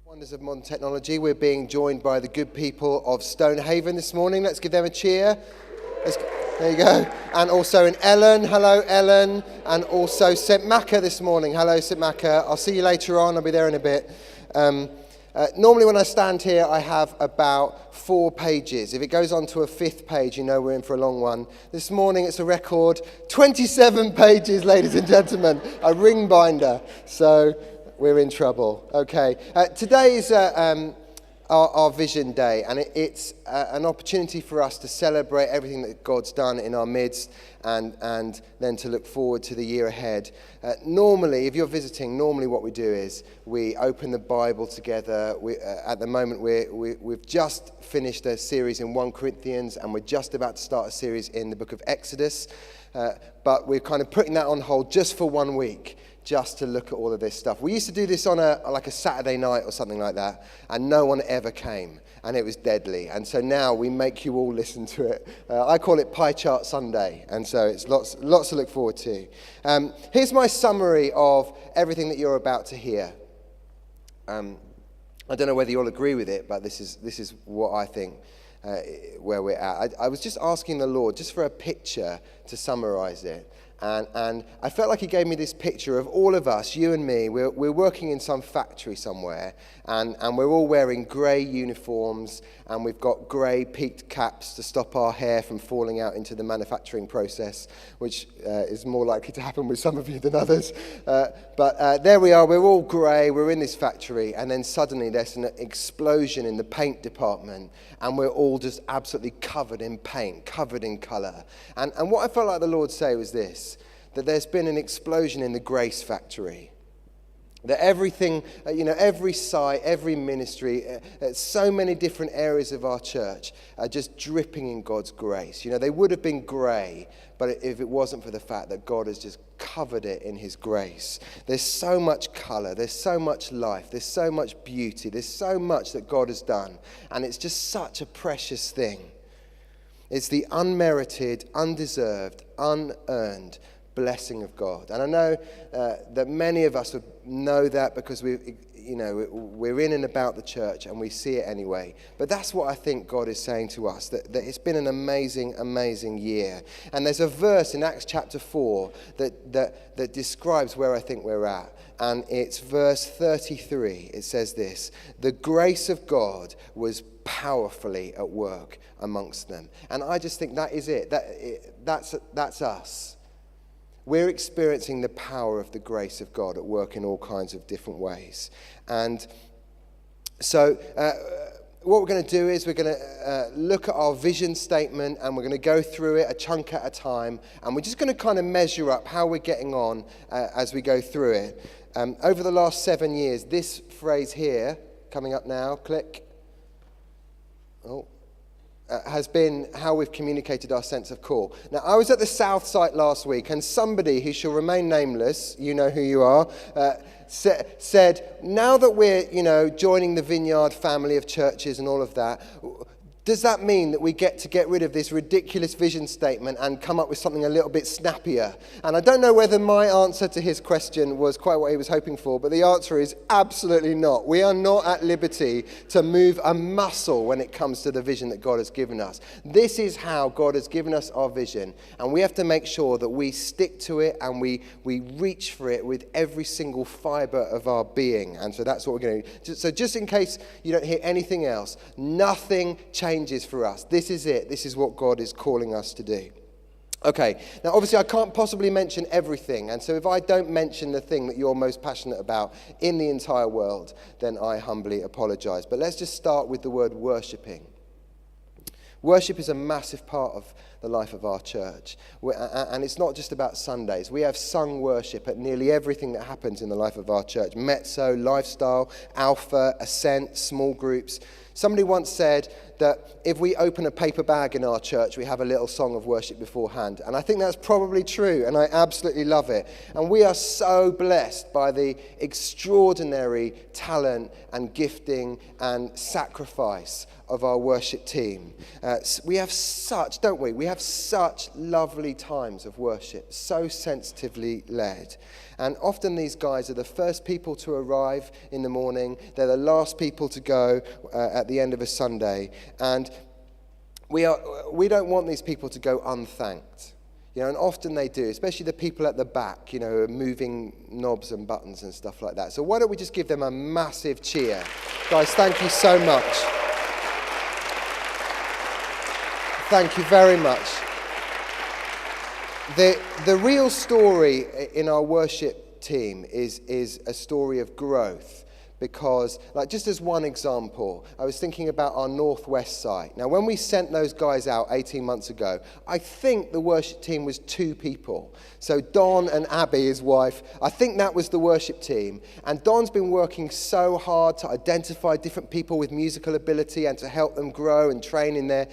Wonders of modern technology. We're being joined by the good people of Stonehaven this morning. Let's give them a cheer. There you go. And also in Ellen. Hello, Ellen. And also St. Macca this morning. Hello, St. Macca. I'll see you later on. I'll be there in a bit. Normally when I stand here, I have about 4 pages. If it goes on to a 5th page, you know we're in for a long one. This morning it's a record 27 pages, ladies and gentlemen. A ring binder. So we're in trouble. Okay. Today is our Vision Day, and it's an opportunity for us to celebrate everything that God's done in our midst and then to look forward to the year ahead. Normally, if you're visiting, normally what we do is we open the Bible together. At the moment, we've just finished a series in 1 Corinthians, and we're just about to start a series in the book of Exodus. But we're kind of putting that on hold just for 1 week, just to look at all of this stuff. We used to do this on a Saturday night or something like that, and no one ever came, and it was deadly. And so now we make you all listen to it. I call it Pie Chart Sunday, and so it's lots to look forward to. Here's my summary of everything that you're about to hear. I don't know whether you'll agree with it, but this is what I think. Where we're at. I was just asking the Lord just for a picture to summarize it. And I felt like he gave me this picture of all of us, you and me. We're working in some factory somewhere, and we're all wearing grey uniforms, and we've got grey peaked caps to stop our hair from falling out into the manufacturing process, which is more likely to happen with some of you than others. But there we are, we're all grey, we're in this factory, and then suddenly there's an explosion in the paint department, and we're all just absolutely covered in paint, covered in colour. And what I felt like the Lord say was this, that there's been an explosion in the grace factory. That everything, every site, every ministry, so many different areas of our church are just dripping in God's grace. They would have been grey, but if it wasn't for the fact that God has just covered it in his grace. There's so much colour, there's so much life, there's so much beauty, there's so much that God has done. And it's just such a precious thing. It's the unmerited, undeserved, unearned blessing of God. And I know that many of us would know that because we're in and about the church and we see it anyway. But that's what I think God is saying to us, that it's been an amazing, amazing year. And there's a verse in Acts chapter 4 that describes where I think we're at. And it's verse 33. It says this: the grace of God was powerfully at work amongst them. And I just think that is it. That's us. We're experiencing the power of the grace of God at work in all kinds of different ways. And so what we're going to do is we're going to look at our vision statement, and we're going to go through it a chunk at a time. And we're just going to kind of measure up how we're getting on as we go through it. Over the last 7 years, this phrase here, coming up now, click, has been how we've communicated our sense of call. Now, I was at the South site last week, and somebody who shall remain nameless, you know who you are, said, now that we're, joining the Vineyard family of churches and all of that, does that mean that we get to get rid of this ridiculous vision statement and come up with something a little bit snappier? And I don't know whether my answer to his question was quite what he was hoping for, but the answer is absolutely not. We are not at liberty to move a muscle when it comes to the vision that God has given us. This is how God has given us our vision, and we have to make sure that we stick to it and we reach for it with every single fibre of our being. And so that's what we're going to do. So just in case you don't hear anything else, nothing changes for us. This is it. This is what God is calling us to do. Okay, now obviously I can't possibly mention everything, and so if I don't mention the thing that you're most passionate about in the entire world, then I humbly apologise. But let's just start with the word worshipping. Worship is a massive part of the life of our church. And it's not just about Sundays. We have sung worship at nearly everything that happens in the life of our church. Mezzo, lifestyle, alpha, ascent, small groups. Somebody once said that if we open a paper bag in our church, we have a little song of worship beforehand. And I think that's probably true, and I absolutely love it. And we are so blessed by the extraordinary talent and gifting and sacrifice of our worship team. We have such, don't we? We have such lovely times of worship, so sensitively led. And often these guys are the first people to arrive in the morning. They're the last people to go at the end of a Sunday. And we don't want these people to go unthanked. And often they do, especially the people at the back, moving knobs and buttons and stuff like that. So why don't we just give them a massive cheer? Guys, thank you so much. Thank you very much. The real story in our worship team is a story of growth. Because, just as one example, I was thinking about our northwest site. Now, when we sent those guys out 18 months ago, I think the worship team was 2 people. So Don and Abby, his wife, I think that was the worship team. And Don's been working so hard to identify different people with musical ability and to help them grow and train in their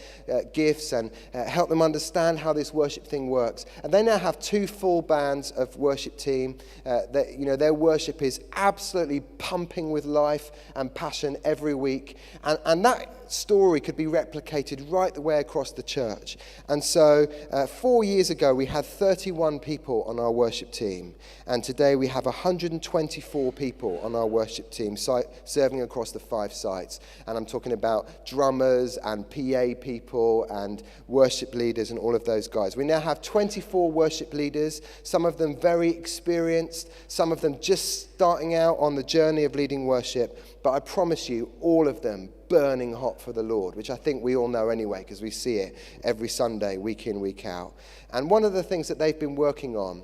gifts and help them understand how this worship thing works. And they now have 2 full bands of worship team. Their worship is absolutely pumping with life and passion every week. And that story could be replicated right the way across the church. And so 4 years ago, we had 31 people on our worship team. And today we have 124 people on our worship team serving across the 5 sites. And I'm talking about drummers and PA people and worship leaders and all of those guys. We now have 24 worship leaders, some of them very experienced, some of them just starting out on the journey of leading worship. But I promise you, all of them burning hot for the Lord, which I think we all know anyway because we see it every Sunday, week in, week out. And one of the things that they've been working on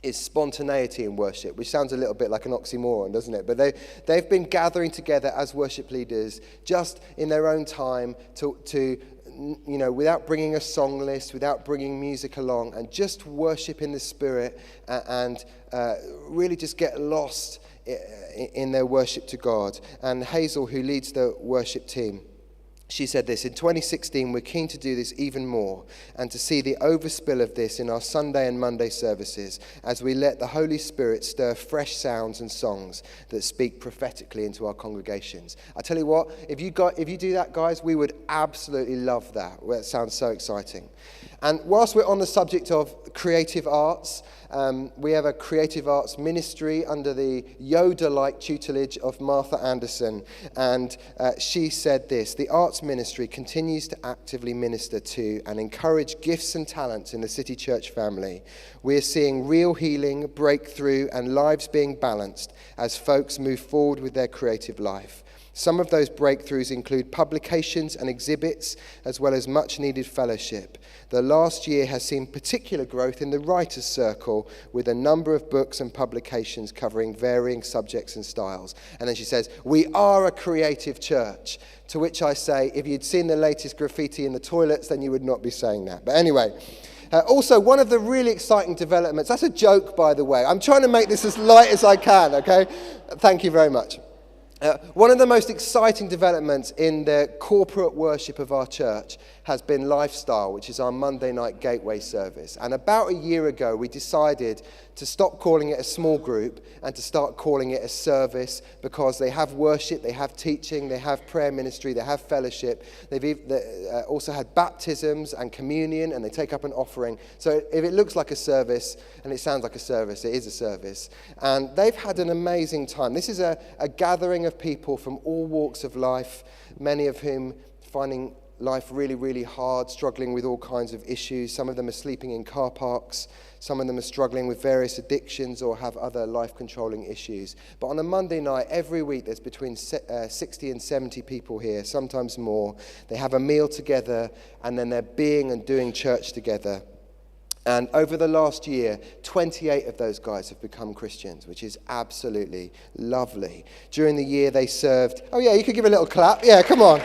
is spontaneity in worship, which sounds a little bit like an oxymoron, doesn't it? But they've been gathering together as worship leaders just in their own time to without bringing a song list, without bringing music along, and just worship in the Spirit and really just get lost in their worship to God. And Hazel, who leads the worship team, she said this: in 2016, we're keen to do this even more and to see the overspill of this in our Sunday and Monday services as we let the Holy Spirit stir fresh sounds and songs that speak prophetically into our congregations. I tell you what, if you do that, guys, we would absolutely love that. Well, it sounds so exciting. And whilst we're on the subject of creative arts, we have a creative arts ministry under the Yoda-like tutelage of Martha Anderson. And she said this: the arts ministry continues to actively minister to and encourage gifts and talents in the City Church family. We are seeing real healing, breakthrough, and lives being balanced as folks move forward with their creative life. Some of those breakthroughs include publications and exhibits, as well as much-needed fellowship. The last year has seen particular growth in the writers' circle, with a number of books and publications covering varying subjects and styles. And then she says, we are a creative church, to which I say, if you'd seen the latest graffiti in the toilets, then you would not be saying that. But anyway, also, one of the really exciting developments, that's a joke, by the way. I'm trying to make this as light as I can, okay? Thank you very much. One of the most exciting developments in the corporate worship of our church has been Lifestyle, which is our Monday night gateway service. And about a year ago, we decided to stop calling it a small group and to start calling it a service, because they have worship, they have teaching, they have prayer ministry, they have fellowship. They've also had baptisms and communion, and they take up an offering. So if it looks like a service and it sounds like a service, it is a service. And they've had an amazing time. This is a gathering of people from all walks of life, many of whom finding life really, really hard, struggling with all kinds of issues. Some of them are sleeping in car parks. Some of them are struggling with various addictions or have other life-controlling issues. But on a Monday night, every week, there's between 60 and 70 people here, sometimes more. They have a meal together, and then they're being and doing church together. And over the last year, 28 of those guys have become Christians, which is absolutely lovely. During the year, they served... Oh, yeah, you could give a little clap. Yeah, come on.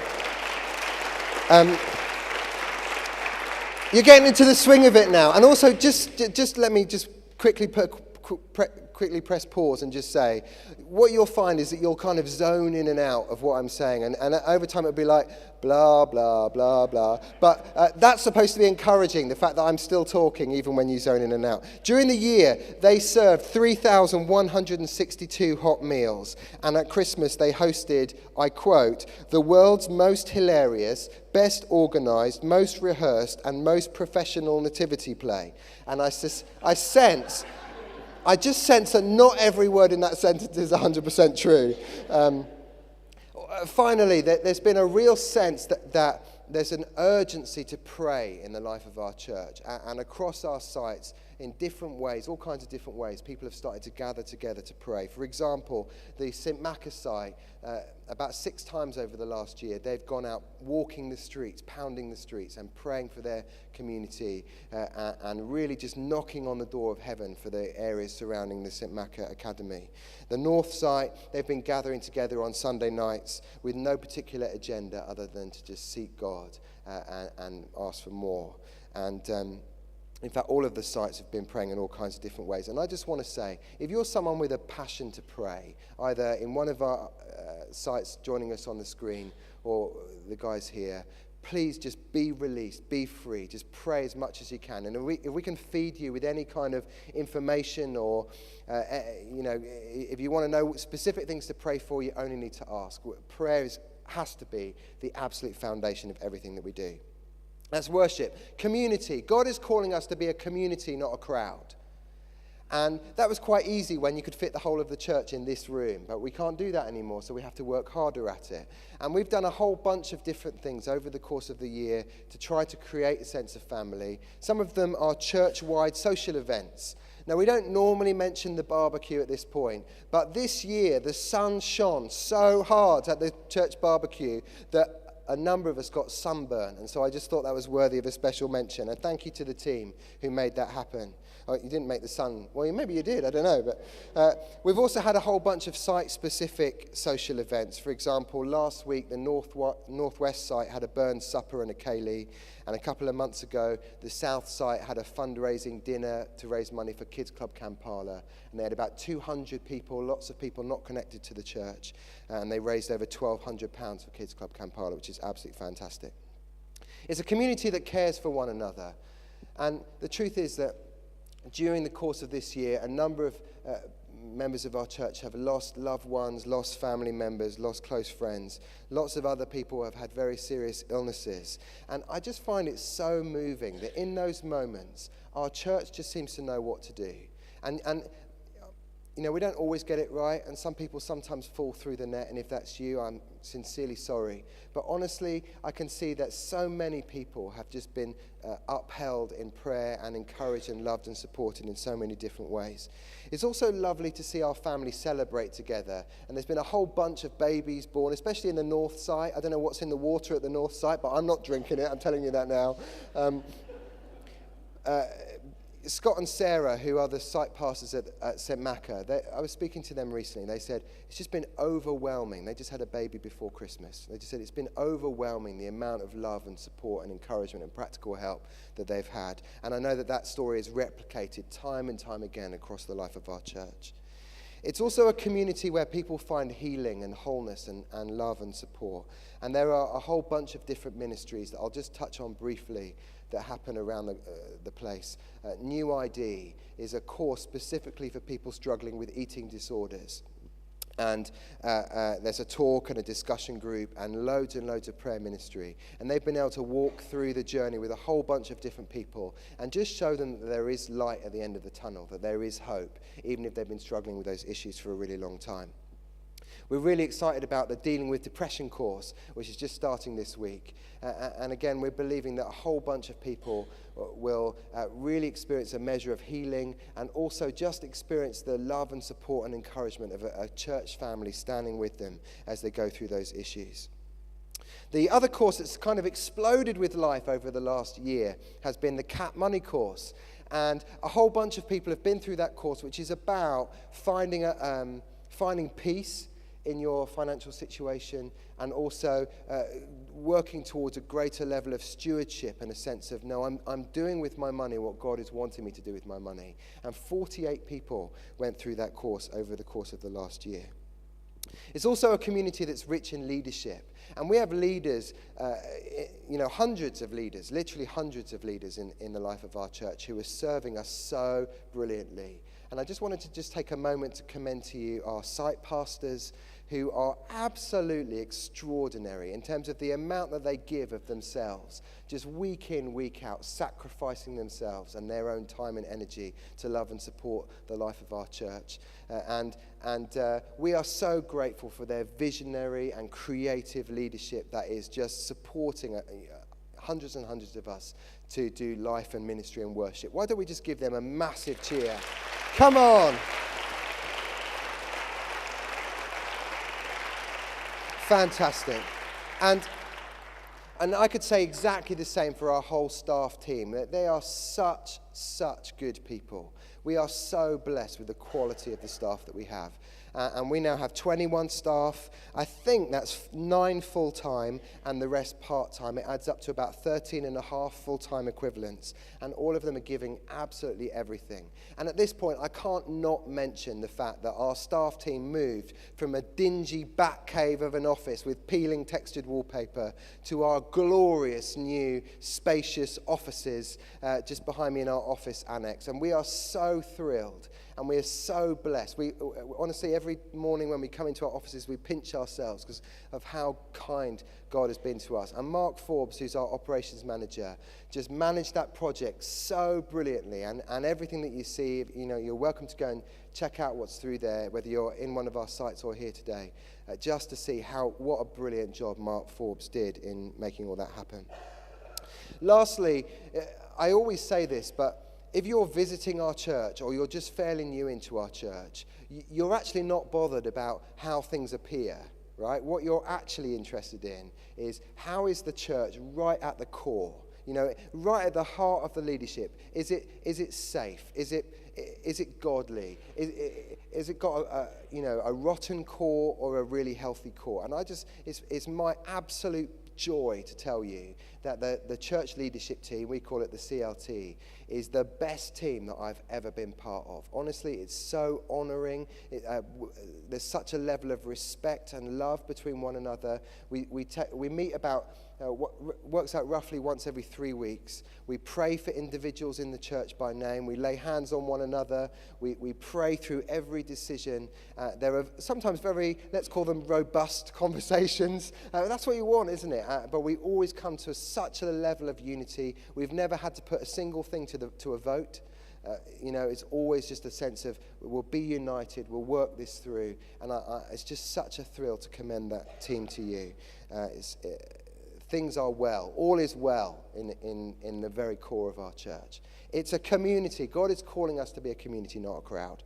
You're getting into the swing of it now. And also, just let me just quickly put a quickly press pause and just say, what you'll find is that you'll kind of zone in and out of what I'm saying. And over time it'll be like, blah, blah, blah, blah. But that's supposed to be encouraging, the fact that I'm still talking even when you zone in and out. During the year, they served 3,162 hot meals. And at Christmas, they hosted, I quote, the world's most hilarious, best organised, most rehearsed, and most professional nativity play. And I just sense that not every word in that sentence is 100% true. Finally, there's been a real sense that there's an urgency to pray in the life of our church. And across our sites, in different ways, all kinds of different ways, people have started to gather together to pray. For example, the St. Macca site, about 6 times over the last year, they've gone out walking the streets, pounding the streets, and praying for their community, and really just knocking on the door of heaven for the areas surrounding the St. Macca Academy. The North site, they've been gathering together on Sunday nights with no particular agenda other than to just seek God and ask for more. And in fact, all of the sites have been praying in all kinds of different ways. And I just want to say, if you're someone with a passion to pray, either in one of our sites joining us on the screen or the guys here, please just be released, be free. Just pray as much as you can. And if we can feed you with any kind of information or, if you want to know specific things to pray for, you only need to ask. Prayer has to be the absolute foundation of everything that we do. That's worship. Community. God is calling us to be a community, not a crowd. And that was quite easy when you could fit the whole of the church in this room. But we can't do that anymore, so we have to work harder at it. And we've done a whole bunch of different things over the course of the year to try to create a sense of family. Some of them are church-wide social events. Now, we don't normally mention the barbecue at this point, but this year the sun shone so hard at the church barbecue that a number of us got sunburn, and so I just thought that was worthy of a special mention. And thank you to the team who made that happen. Oh, you didn't make the sun. Well, maybe you did. I don't know. But we've also had a whole bunch of site-specific social events. For example, last week, the Northwest site had a burn supper and a ceilidh. And a couple of months ago, the South site had a fundraising dinner to raise money for Kids Club Kampala. And they had about 200 people, lots of people not connected to the church. And they raised over £1,200 for Kids Club Kampala, which is absolutely fantastic. It's a community that cares for one another. And the truth is that during the course of this year, a number of members of our church have lost loved ones, lost family members, lost close friends. Lots of other people have had very serious illnesses. And I just find it so moving that in those moments, our church just seems to know what to do. And we don't always get it right, and some people sometimes fall through the net, and if that's you, I'm sincerely sorry. But honestly, I can see that so many people have just been upheld in prayer and encouraged and loved and supported in so many different ways. It's also lovely to see our family celebrate together, and there's been a whole bunch of babies born, especially in the North site. I don't know what's in the water at the North site, but I'm not drinking it, I'm telling you that now. Scott and Sarah, who are the site pastors at St. Macca, I was speaking to them recently. They said, it's just been overwhelming. They just had a baby before Christmas. They just said it's been overwhelming, the amount of love and support and encouragement and practical help that they've had. And I know that story is replicated time and time again across the life of our church. It's also a community where people find healing and wholeness and love and support. And there are a whole bunch of different ministries that I'll just touch on briefly that happen around the place. New ID is a course specifically for people struggling with eating disorders. And there's a talk and a discussion group and loads of prayer ministry. And they've been able to walk through the journey with a whole bunch of different people and just show them that there is light at the end of the tunnel, that there is hope, even if they've been struggling with those issues for a really long time. We're really excited about the Dealing with Depression course, which is just starting this week. And again, we're believing that a whole bunch of people will really experience a measure of healing and also just experience the love and support and encouragement of a church family standing with them as they go through those issues. The other course that's kind of exploded with life over the last year has been the CAP Money course. And a whole bunch of people have been through that course, which is about finding peace in your financial situation, and also working towards a greater level of stewardship and a sense of, no, I'm doing with my money what God is wanting me to do with my money. And 48 people went through that course over the course of the last year. It's also a community that's rich in leadership. And we have leaders, hundreds of leaders, literally hundreds of leaders in the life of our church who are serving us so brilliantly. And I just wanted to just take a moment to commend to you our site pastors, who are absolutely extraordinary in terms of the amount that they give of themselves, just week in, week out, sacrificing themselves and their own time and energy to love and support the life of our church. And we are so grateful for their visionary and creative leadership that is just supporting hundreds and hundreds of us to do life and ministry and worship. Why don't we just give them a massive cheer? Come on! Fantastic. And I could say exactly the same for our whole staff team. They are such good people. We are so blessed with the quality of the staff that we have. And we now have 21 staff. I think that's 9 full-time and the rest part-time. It adds up to about 13 and a half full-time equivalents. And all of them are giving absolutely everything. And at this point, I can't not mention the fact that our staff team moved from a dingy back cave of an office with peeling textured wallpaper to our glorious new spacious offices just behind me in our office annex. And we are so thrilled. And we are so blessed. We honestly, every morning when we come into our offices, we pinch ourselves because of how kind God has been to us. And Mark Forbes, who's our operations manager, just managed that project so brilliantly. And everything that you see, you're welcome to go and check out what's through there, whether you're in one of our sites or here today, just to see what a brilliant job Mark Forbes did in making all that happen. Lastly, I always say this, but if you're visiting our church or you're just fairly new into our church, you're actually not bothered about how things appear, right? What you're actually interested in is how is the church right at the core, right at the heart of the leadership. Is it safe? Is it godly? Is it got a rotten core or a really healthy core? And it's my absolute joy to tell you that the church leadership team, we call it the CLT, is the best team that I've ever been part of. Honestly, it's so honoring. There's such a level of respect and love between one another. We meet about what works out roughly once every 3 weeks. We pray for individuals in the church by name. We lay hands on one another. We pray through every decision. There are sometimes very, let's call them robust conversations. That's what you want, isn't it? But we always come to such a level of unity. We've never had to put a single thing to a vote. It's always just a sense of we'll be united, we'll work this through. And it's just such a thrill to commend that team to you. Things are well. All is well in the very core of our church. It's a community. God is calling us to be a community, not a crowd.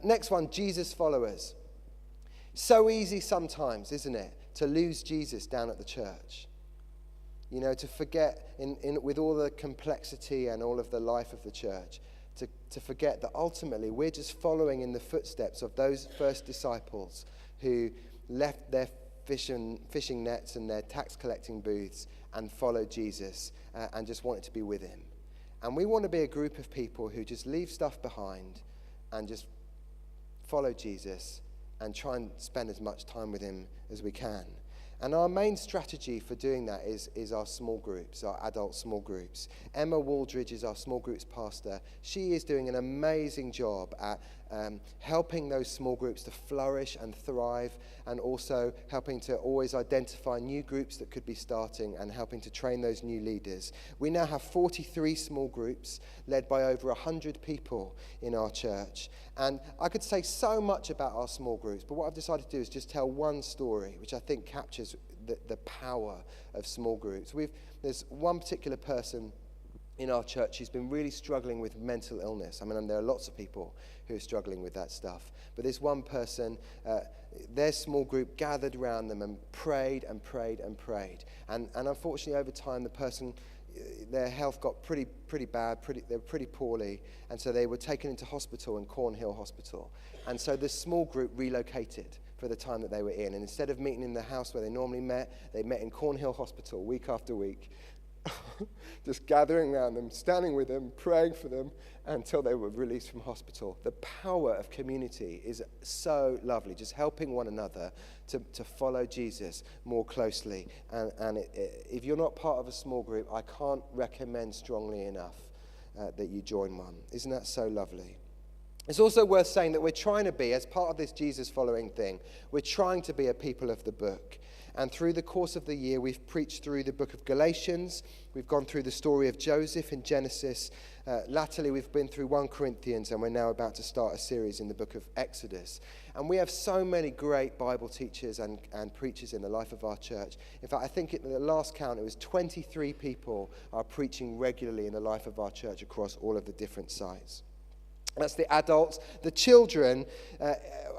Next one, Jesus followers. So easy sometimes, isn't it, to lose Jesus down at the church. To forget, with all the complexity and all of the life of the church, to forget that ultimately we're just following in the footsteps of those first disciples who left their fishing nets and their tax collecting booths and followed Jesus and just wanted to be with him. And we want to be a group of people who just leave stuff behind and just follow Jesus and try and spend as much time with him as we can. And our main strategy for doing that is our small groups, our adult small groups. Emma Waldridge is our small groups pastor. She is doing an amazing job at helping those small groups to flourish and thrive, and also helping to always identify new groups that could be starting and helping to train those new leaders. We now have 43 small groups led by over 100 people in our church. And I could say so much about our small groups, but what I've decided to do is just tell one story, which I think captures the power of small groups. There's one particular person in our church who's been really struggling with mental illness. I mean, there are lots of people who are struggling with that stuff. But there's one person, their small group gathered around them and prayed and prayed and prayed. And unfortunately, over time, the person their health got pretty bad. They were pretty poorly, and so they were taken into hospital in Cornhill Hospital. And so this small group relocated for the time that they were in. And instead of meeting in the house where they normally met, they met in Cornhill Hospital week after week, just gathering around them, standing with them, praying for them until they were released from hospital. The power of community is so lovely, just helping one another to follow Jesus more closely. And if you're not part of a small group, I can't recommend strongly enough that you join one. Isn't that so lovely? It's also worth saying that we're trying to be, as part of this Jesus following thing, we're trying to be a people of the book. And through the course of the year, we've preached through the book of Galatians. We've gone through the story of Joseph in Genesis. Latterly, we've been through 1 Corinthians, and we're now about to start a series in the book of Exodus. And we have so many great Bible teachers and preachers in the life of our church. In fact, I think at the last count, it was 23 people are preaching regularly in the life of our church across all of the different sites. That's the adults. The children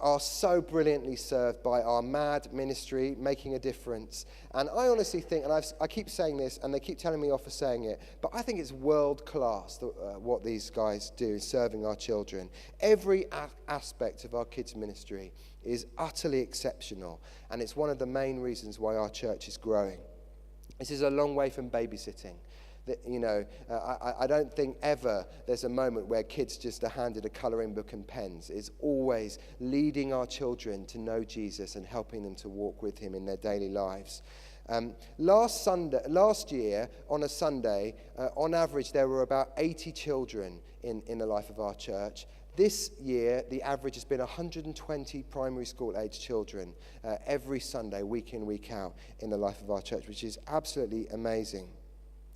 are so brilliantly served by our MAD ministry, making a difference. And I honestly think, and I keep saying this, and they keep telling me off for saying it, but I think it's world class what these guys do, serving our children. Every aspect of our kids' ministry is utterly exceptional, and it's one of the main reasons why our church is growing. This is a long way from babysitting. I don't think ever there's a moment where kids just are handed a colouring book and pens. It's always leading our children to know Jesus and helping them to walk with him in their daily lives. Last year, on a Sunday, on average, there were about 80 children in the life of our church. This year, the average has been 120 primary school age children every Sunday, week in, week out, in the life of our church, which is absolutely amazing.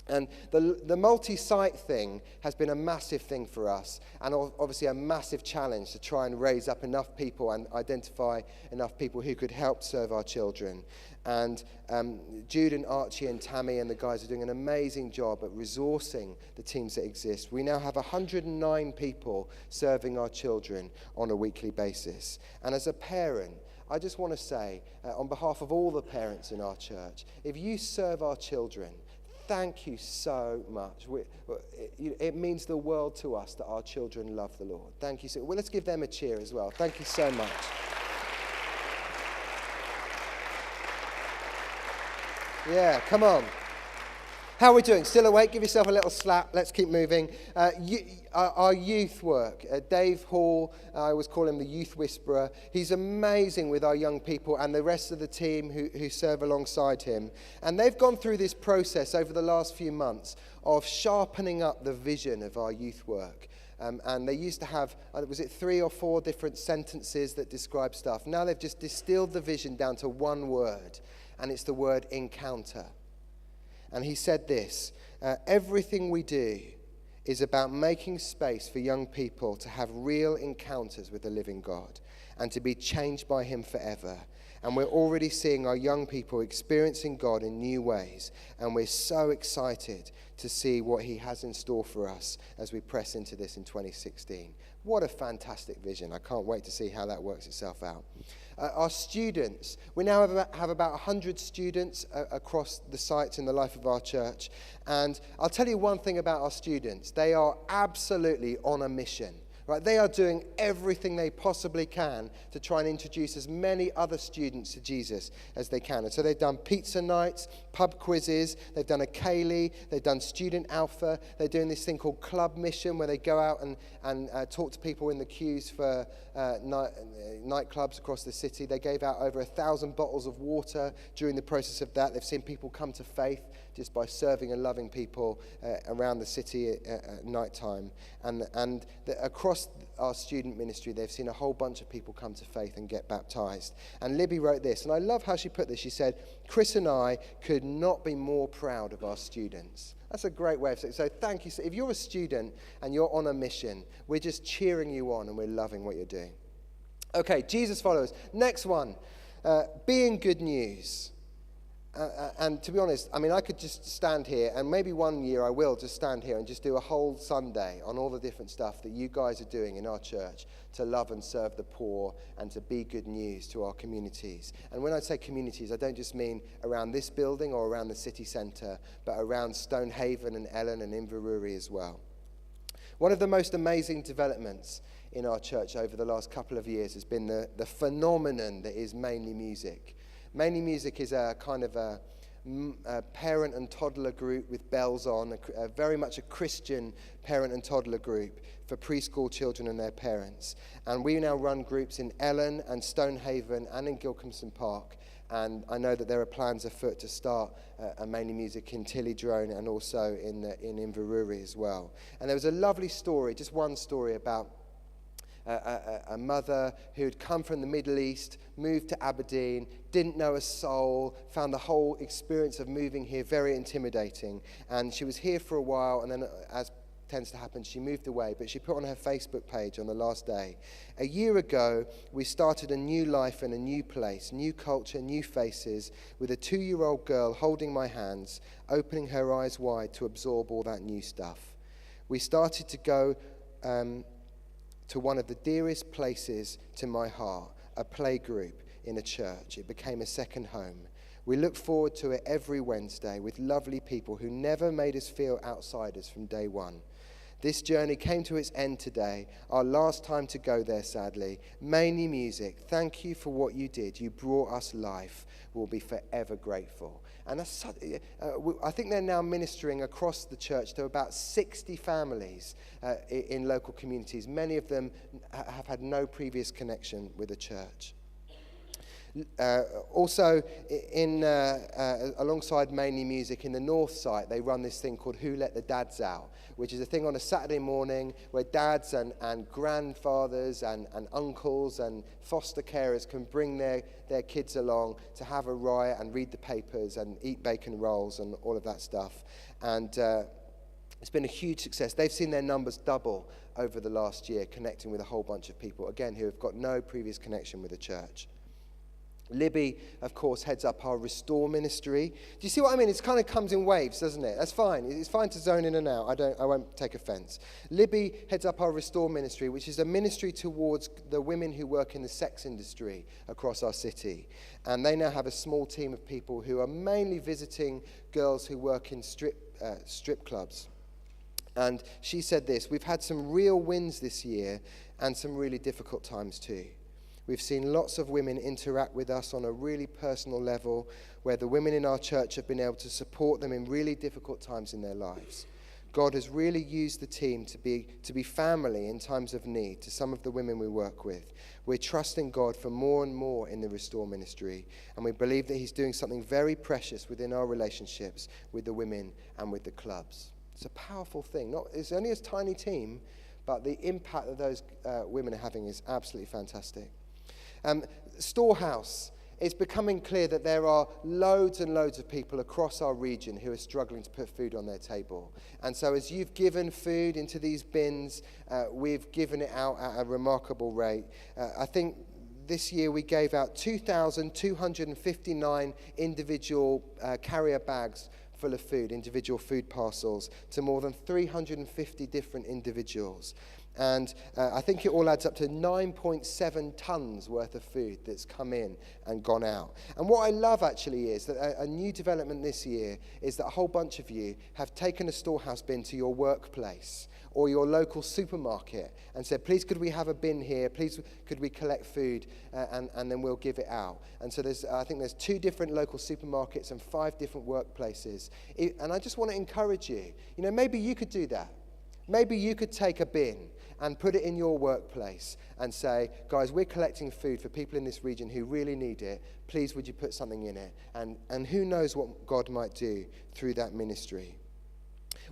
And the multi-site thing has been a massive thing for us, and obviously a massive challenge to try and raise up enough people and identify enough people who could help serve our children. And Jude and Archie and Tammy and the guys are doing an amazing job at resourcing the teams that exist. We now have 109 people serving our children on a weekly basis. And as a parent, I just want to say, on behalf of all the parents in our church, if you serve our children, thank you so much. It means the world to us that our children love the Lord. Thank you. Well, let's give them a cheer as well. Thank you so much. Yeah, come on. How are we doing? Still awake? Give yourself a little slap. Let's keep moving. Our youth work. Dave Hall, I always call him the youth whisperer. He's amazing with our young people and the rest of the team who serve alongside him. And they've gone through this process over the last few months of sharpening up the vision of our youth work. And they used to have, was it 3 or 4 different sentences that describe stuff? Now they've just distilled the vision down to one word, and it's the word encounter. And he said this, everything we do is about making space for young people to have real encounters with the living God and to be changed by him forever. And we're already seeing our young people experiencing God in new ways. And we're so excited to see what he has in store for us as we press into this in 2016. What a fantastic vision. I can't wait to see how that works itself out. Our students, we now have about 100 students across the sites in the life of our church. And I'll tell you one thing about our students. They are absolutely on a mission. Right, they are doing everything they possibly can to try and introduce as many other students to Jesus as they can. And so they've done pizza nights, pub quizzes, they've done a Kaylee, they've done Student Alpha, they're doing this thing called Club Mission where they go out and talk to people in the queues for nightclubs across the city. They gave out over 1,000 bottles of water during the process of that. They've seen people come to faith just by serving and loving people around the city at night time. And across our student ministry, they've seen a whole bunch of people come to faith and get baptized. And Libby wrote this, and I love how she put this. She said, Chris and I could not be more proud of our students. That's a great way of saying it. So thank you. So if you're a student and you're on a mission, we're just cheering you on and we're loving what you're doing. Okay, Jesus followers. Next one, being good news. And to be honest, I mean, I could just stand here, and maybe one year I will just stand here and just do a whole Sunday on all the different stuff that you guys are doing in our church to love and serve the poor and to be good news to our communities. And when I say communities, I don't just mean around this building or around the city centre, but around Stonehaven and Ellen and Inverurie as well. One of the most amazing developments in our church over the last couple of years has been the phenomenon that is Mainly Music. Mainly Music is a kind of a parent and toddler group with bells on, very much a Christian parent and toddler group for preschool children and their parents. And we now run groups in Ellen and Stonehaven and in Gilcomston Park. And I know that there are plans afoot to start a Mainly Music in Tillydrone and also in Inverurie as well. And there was a lovely story, just one story about a mother who had come from the Middle East, moved to Aberdeen, didn't know a soul, found the whole experience of moving here very intimidating. And she was here for a while, and then, as tends to happen, she moved away. But she put on her Facebook page on the last day, "A year ago, we started a new life in a new place, new culture, new faces, with a 2-year-old girl holding my hands, opening her eyes wide to absorb all that new stuff. We started to go to one of the dearest places to my heart, a play group in a church. It became a second home. We look forward to it every Wednesday with lovely people who never made us feel outsiders from day one. This journey came to its end today, our last time to go there, sadly. Mainly Music, thank you for what you did. You brought us life. We'll be forever grateful." And I think they're now ministering across the church to about 60 families in local communities. Many of them have had no previous connection with the church. Also, alongside Mainly Music in the north side, they run this thing called Who Let the Dads Out, which is a thing on a Saturday morning where dads and grandfathers and uncles and foster carers can bring their kids along to have a riot and read the papers and eat bacon rolls and all of that stuff. And it's been a huge success. They've seen their numbers double over the last year, connecting with a whole bunch of people, again, who have got no previous connection with the church. Libby, of course, heads up our Restore ministry. Do you see what I mean? It kind of comes in waves, doesn't it? That's fine. It's fine to zone in and out. I won't take offense. Libby heads up our Restore ministry, which is a ministry towards the women who work in the sex industry across our city. And they now have a small team of people who are mainly visiting girls who work in strip clubs. And she said this: "We've had some real wins this year and some really difficult times too. We've seen lots of women interact with us on a really personal level, where the women in our church have been able to support them in really difficult times in their lives. God has really used the team to be family in times of need to some of the women we work with. We're trusting God for more and more in the Restore ministry, and we believe that He's doing something very precious within our relationships with the women and with the clubs." It's a powerful thing. It's only a tiny team, but the impact that those women are having is absolutely fantastic. Storehouse. It's becoming clear that there are loads and loads of people across our region who are struggling to put food on their table. And so as you've given food into these bins, we've given it out at a remarkable rate. I think this year we gave out 2,259 individual carrier bags full of food, individual food parcels, to more than 350 different individuals. And I think it all adds up to 9.7 tons worth of food that's come in and gone out. And what I love actually is that a new development this year is that a whole bunch of you have taken a storehouse bin to your workplace or your local supermarket and said, "Please could we have a bin here? Please could we collect food and then we'll give it out." And so I think there's 2 different local supermarkets and 5 different workplaces. And I just want to encourage you, maybe you could do that. Maybe you could take a bin and put it in your workplace and say, "Guys, we're collecting food for people in this region who really need it. Please, would you put something in it?" And who knows what God might do through that ministry.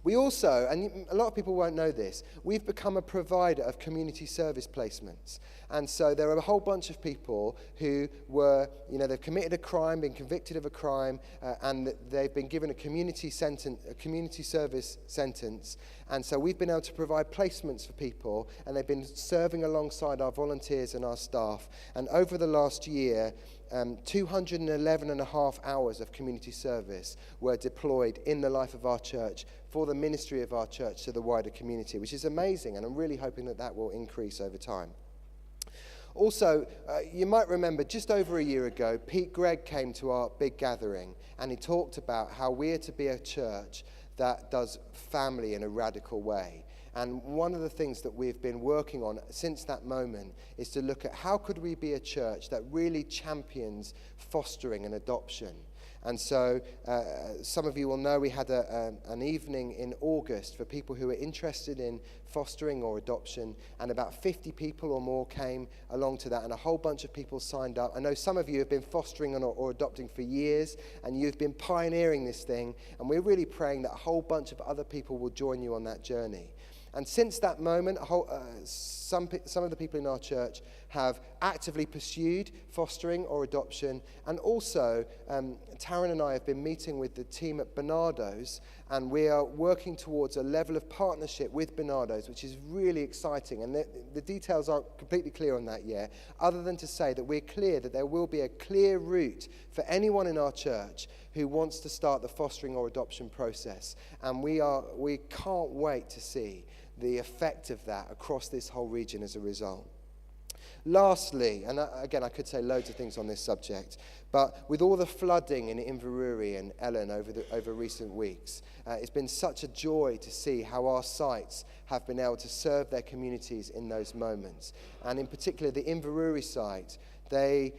We also, and a lot of people won't know this, we've become a provider of community service placements. And so there are a whole bunch of people who were, they've committed a crime, been convicted of a crime, and they've been given a community service sentence. And so we've been able to provide placements for people, and they've been serving alongside our volunteers and our staff. And over the last year, 211 and a half hours of community service were deployed in the life of our church for the ministry of our church to the wider community, which is amazing, and I'm really hoping that will increase over time. Also, you might remember just over a year ago, Pete Gregg came to our big gathering, and he talked about how we're to be a church that does family in a radical way. And one of the things that we've been working on since that moment is to look at how could we be a church that really champions fostering and adoption. And so some of you will know we had an evening in August for people who were interested in fostering or adoption, and about 50 people or more came along to that, and a whole bunch of people signed up. I know some of you have been fostering or adopting for years, and you've been pioneering this thing, and we're really praying that a whole bunch of other people will join you on that journey. And since that moment, some of the people in our church have actively pursued fostering or adoption. And also, Taryn and I have been meeting with the team at Bernardo's, and we are working towards a level of partnership with Bernardo's, which is really exciting. And the details aren't completely clear on that yet, other than to say that we're clear that there will be a clear route for anyone in our church who wants to start the fostering or adoption process. And we can't wait to see the effect of that across this whole region as a result. Lastly, and again, I could say loads of things on this subject, but with all the flooding in Inverurie and Ellen over recent weeks, it's been such a joy to see how our sites have been able to serve their communities in those moments. And in particular, the Inverurie site, they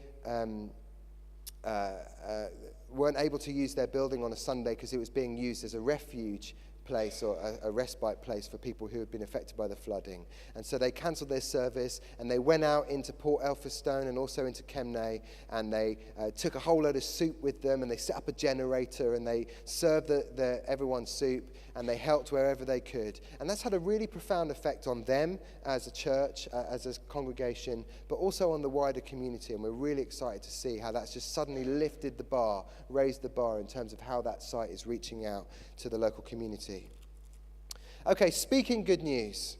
weren't able to use their building on a Sunday because it was being used as a refuge place or a respite place for people who had been affected by the flooding. And so they cancelled their service, and they went out into Port Elphinstone and also into Kemnay, and they took a whole load of soup with them, and they set up a generator, and they served everyone soup, and they helped wherever they could. And that's had a really profound effect on them as a church, as a congregation, but also on the wider community. And we're really excited to see how that's just suddenly lifted the bar, raised the bar in terms of how that site is reaching out to the local community. Okay, speaking good news.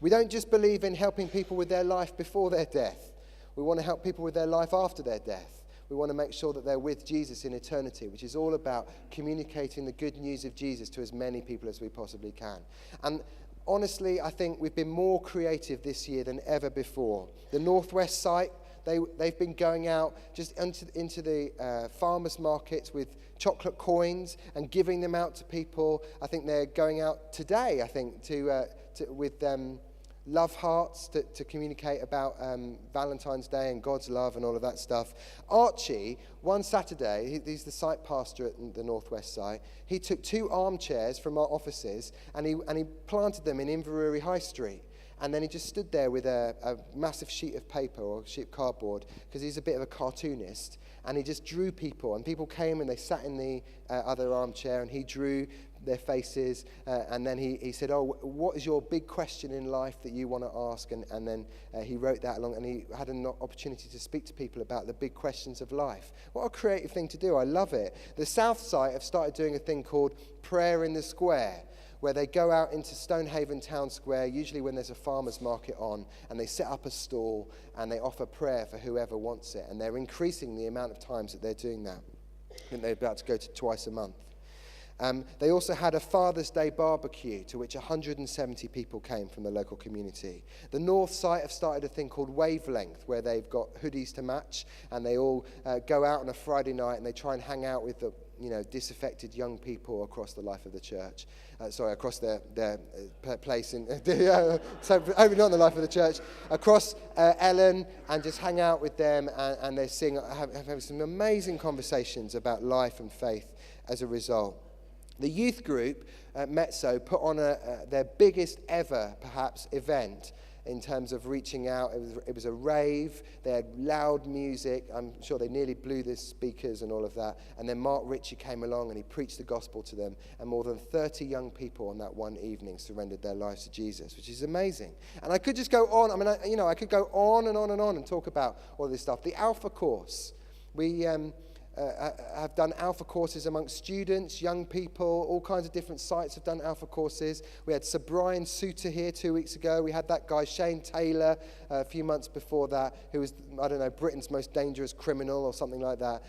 We don't just believe in helping people with their life before their death. We want to help people with their life after their death. We want to make sure that they're with Jesus in eternity, which is all about communicating the good news of Jesus to as many people as we possibly can. And honestly, I think we've been more creative this year than ever before. The Northwest site, they've been going out just into the farmers markets with chocolate coins and giving them out to people. I think they're going out today, with love hearts to communicate about Valentine's Day and God's love and all of that stuff. Archie, one Saturday, he's the site pastor at the Northwest site, he took 2 armchairs from our offices and he planted them in Inverurie High Street. And then he just stood there with a massive sheet of paper or sheet of cardboard, because he's a bit of a cartoonist, and he just drew people. And people came and they sat in the other armchair, and he drew their faces. And then he said, "Oh, what is your big question in life that you want to ask?" And then he wrote that along, and he had an opportunity to speak to people about the big questions of life. What a creative thing to do. I love it. The South site have started doing a thing called Prayer in the Square, where they go out into Stonehaven Town Square, usually when there's a farmer's market on, and they set up a stall and they offer prayer for whoever wants it. And they're increasing the amount of times that they're doing that. I think they're about to go to twice a month. They also had a Father's Day barbecue to which 170 people came from the local community. The North site have started a thing called Wavelength, where they've got hoodies to match, and they all go out on a Friday night and they try and hang out with the disaffected young people across the life of the church. Across their place in, so only not the life of the church, across Ellen, and just hang out with them, and they sing, have some amazing conversations about life and faith as a result. The youth group at Mezzo put on their biggest ever, perhaps, event in terms of reaching out. It was a rave. They had loud music. I'm sure they nearly blew the speakers and all of that. And then Mark Ritchie came along and he preached the gospel to them. And more than 30 young people on that one evening surrendered their lives to Jesus, which is amazing. And I could just go on. I mean, I could go on and on and on and talk about all this stuff. The Alpha course. We have done Alpha courses amongst students, young people, all kinds of different sites have done Alpha courses. We had Sir Brian Souter here 2 weeks ago. We had that guy, Shane Taylor, a few months before that, who was, I don't know, Britain's most dangerous criminal or something like that.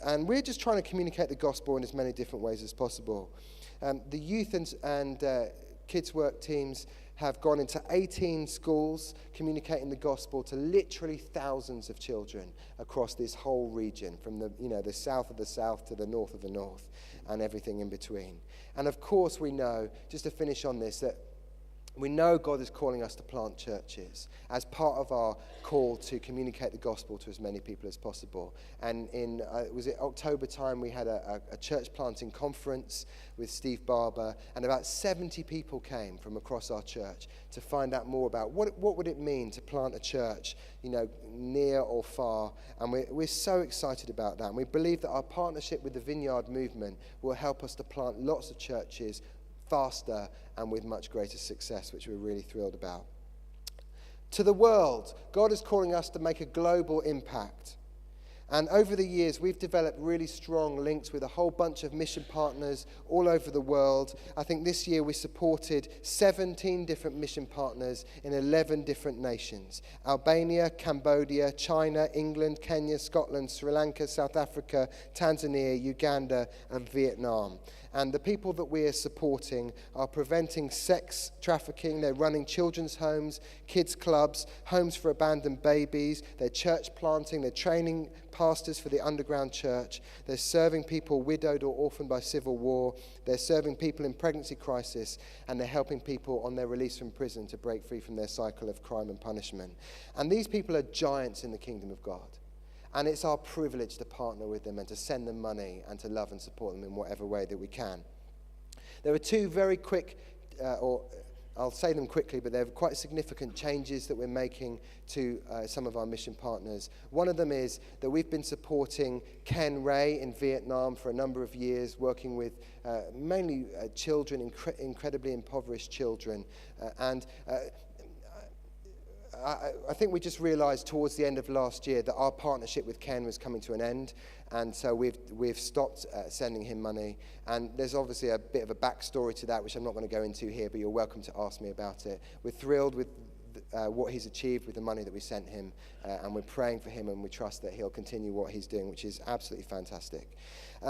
And we're just trying to communicate the gospel in as many different ways as possible. The youth and kids' work teams have gone into 18 schools communicating the gospel to literally thousands of children across this whole region, from the south of the south to the north of the north and everything in between. And of course we know, just to finish on this, that we know God is calling us to plant churches as part of our call to communicate the gospel to as many people as possible. And in, was it October time, we had a church planting conference with Steve Barber, and about 70 people came from across our church to find out more about what would it mean to plant a church, near or far. And we're so excited about that. And we believe that our partnership with the Vineyard Movement will help us to plant lots of churches faster and with much greater success, which we're really thrilled about. To the world, God is calling us to make a global impact. And over the years, we've developed really strong links with a whole bunch of mission partners all over the world. I think this year we supported 17 different mission partners in 11 different nations: Albania, Cambodia, China, England, Kenya, Scotland, Sri Lanka, South Africa, Tanzania, Uganda, and Vietnam. And the people that we are supporting are preventing sex trafficking. They're running children's homes, kids clubs, homes for abandoned babies. They're church planting. They're training pastors for the underground church. They're serving people widowed or orphaned by civil war. They're serving people in pregnancy crisis. And they're helping people on their release from prison to break free from their cycle of crime and punishment. And these people are giants in the kingdom of God. And it's our privilege to partner with them and to send them money and to love and support them in whatever way that we can. There are two very quick, I'll say them quickly, but they're quite significant changes that we're making to some of our mission partners. One of them is that we've been supporting Ken Ray in Vietnam for a number of years, working with mainly children, incredibly impoverished children. I think we just realized towards the end of last year that our partnership with Ken was coming to an end, and so we've stopped sending him money. And there's obviously a bit of a backstory to that, which I'm not going to go into here, but you're welcome to ask me about it. We're thrilled with what he's achieved with the money that we sent him, and we're praying for him, and we trust that he'll continue what he's doing, which is absolutely fantastic.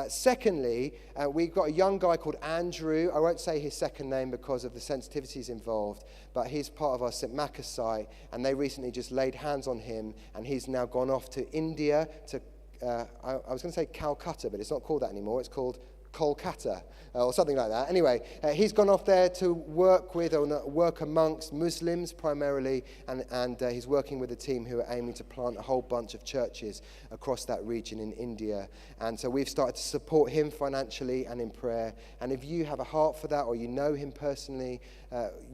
Secondly, we've got a young guy called Andrew. I won't say his second name because of the sensitivities involved, but he's part of our St. Macca site, and they recently just laid hands on him, and he's now gone off to India, to, I was going to say Calcutta, but it's not called that anymore. It's called Kolkata or something like that. Anyway, he's gone off there to work with or work amongst Muslims primarily, and he's working with a team who are aiming to plant a whole bunch of churches across that region in India. And so we've started to support him financially and in prayer. And if you have a heart for that or you know him personally,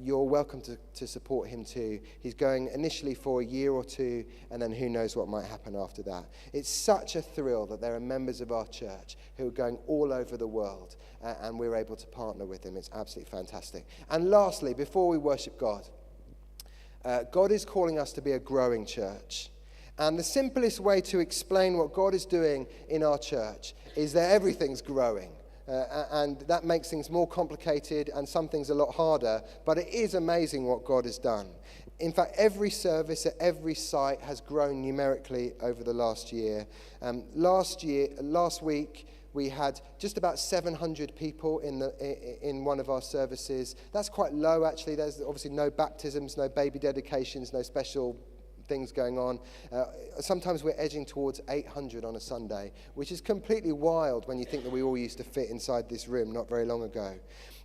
you're welcome to support him too. He's going initially for a year or two, and then who knows what might happen after that. It's such a thrill that there are members of our church who are going all over the world, and we're able to partner with them. It's absolutely fantastic. And lastly, before we worship God, God is calling us to be a growing church. And the simplest way to explain what God is doing in our church is that everything's growing. And that makes things more complicated and some things a lot harder, but it is amazing what God has done. In fact, every service at every site has grown numerically over the last year. Last week, we had just about 700 people in one of our services. That's quite low, actually. There's obviously no baptisms, no baby dedications, no special things going on. Sometimes we're edging towards 800 on a Sunday, which is completely wild when you think that we all used to fit inside this room not very long ago.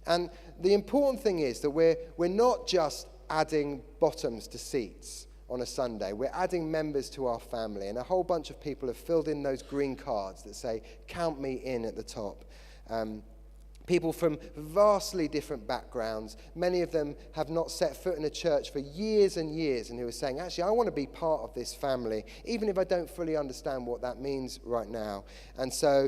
And the important thing is that we're not just adding bottoms to seats on a Sunday. We're adding members to our family, and a whole bunch of people have filled in those green cards that say, "Count me in" at the top. People from vastly different backgrounds. Many of them have not set foot in a church for years and years, and who are saying, actually, I want to be part of this family, even if I don't fully understand what that means right now. And so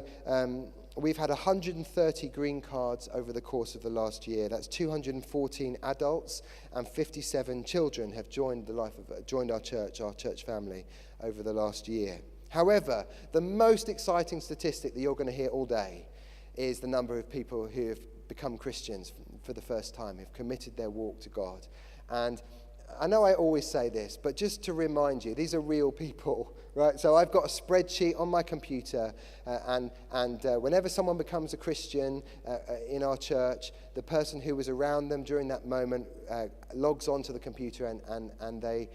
we've had 130 green cards over the course of the last year. That's 214 adults and 57 children have joined our church family over the last year. However, the most exciting statistic that you're going to hear all day is the number of people who have become Christians for the first time, who've committed their walk to God. And I know I always say this, but just to remind you, these are real people, right? So I've got a spreadsheet on my computer, and whenever someone becomes a Christian in our church, the person who was around them during that moment logs onto the computer and they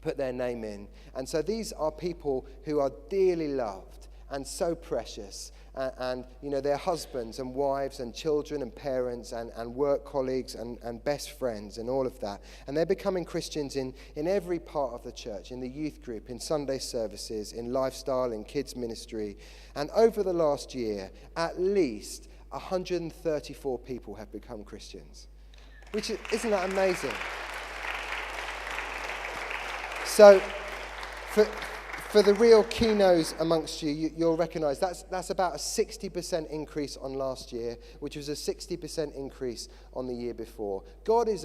put their name in. And so these are people who are dearly loved and so precious. And you know, their husbands and wives and children and parents and work colleagues and best friends and all of that. And they're becoming Christians in every part of the church, in the youth group, in Sunday services, in lifestyle, in kids ministry. And over the last year, at least 134 people have become Christians. Isn't that amazing? So, for the real keynos amongst you, you'll recognise that's about a 60% increase on last year, which was a 60% increase on the year before. God is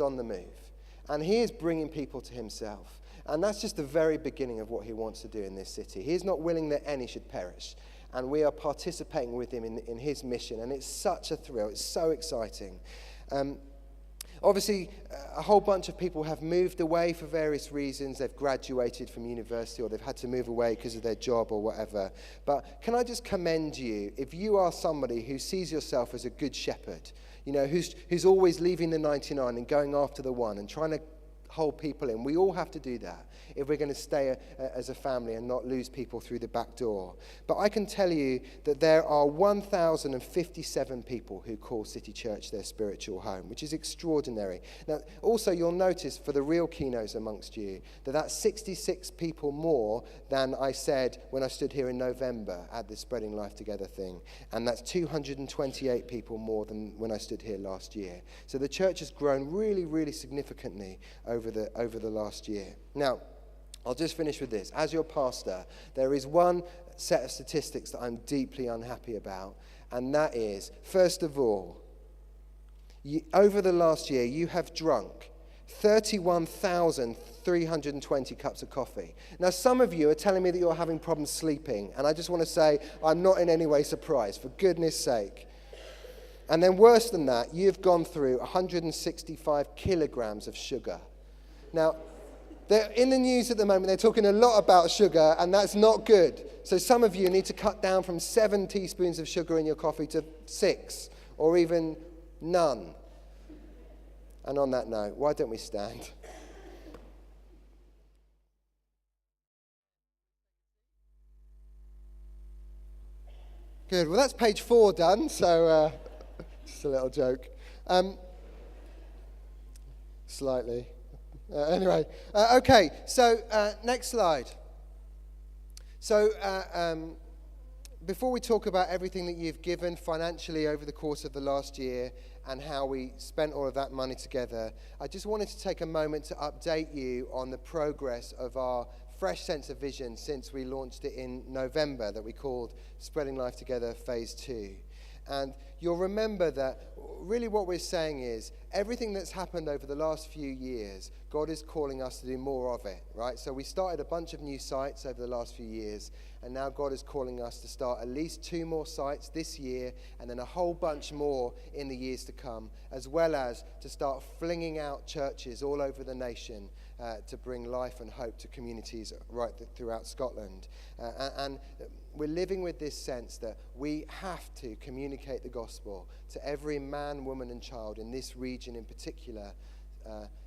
on the move, and he is bringing people to himself. And that's just the very beginning of what he wants to do in this city. He is not willing that any should perish, and we are participating with him in his mission, and it's such a thrill. It's so exciting. Obviously, a whole bunch of people have moved away for various reasons. They've graduated from university or they've had to move away because of their job or whatever. But can I just commend you, if you are somebody who sees yourself as a good shepherd, you know, who's always leaving the 99 and going after the one and trying to hold people in. We all have to do that if we're going to stay as a family and not lose people through the back door. But I can tell you that there are 1,057 people who call City Church their spiritual home, which is extraordinary. Now, also you'll notice for the real keynotes amongst you that that's 66 people more than I said when I stood here in November at the Spreading Life Together thing. And that's 228 people more than when I stood here last year. So the church has grown really, really significantly over the last year. Now, I'll just finish with this. As your pastor, there is one set of statistics that I'm deeply unhappy about, and that is, first of all, over the last year, you have drunk 31,320 cups of coffee. Now, some of you are telling me that you're having problems sleeping, and I just want to say I'm not in any way surprised, for goodness sake. And then worse than that, you've gone through 165 kilograms of sugar. Now, they're in the news at the moment, they're talking a lot about sugar, and that's not good. So some of you need to cut down from 7 teaspoons of sugar in your coffee to 6, or even none. And on that note, why don't we stand? Good, well that's page 4 done, so just a little joke. Slightly. Anyway, okay, so next slide. So before we talk about everything that you've given financially over the course of the last year and how we spent all of that money together, I just wanted to take a moment to update you on the progress of our fresh sense of vision since we launched it in November that we called Spreading Life Together Phase 2. And you'll remember that really what we're saying is everything that's happened over the last few years, God is calling us to do more of it, right? So we started a bunch of new sites over the last few years, and now God is calling us to start at least 2 more sites this year, and then a whole bunch more in the years to come, as well as to start flinging out churches all over the nation to bring life and hope to communities right throughout Scotland. And we're living with this sense that we have to communicate the gospel to every man, woman, and child in this region in particular,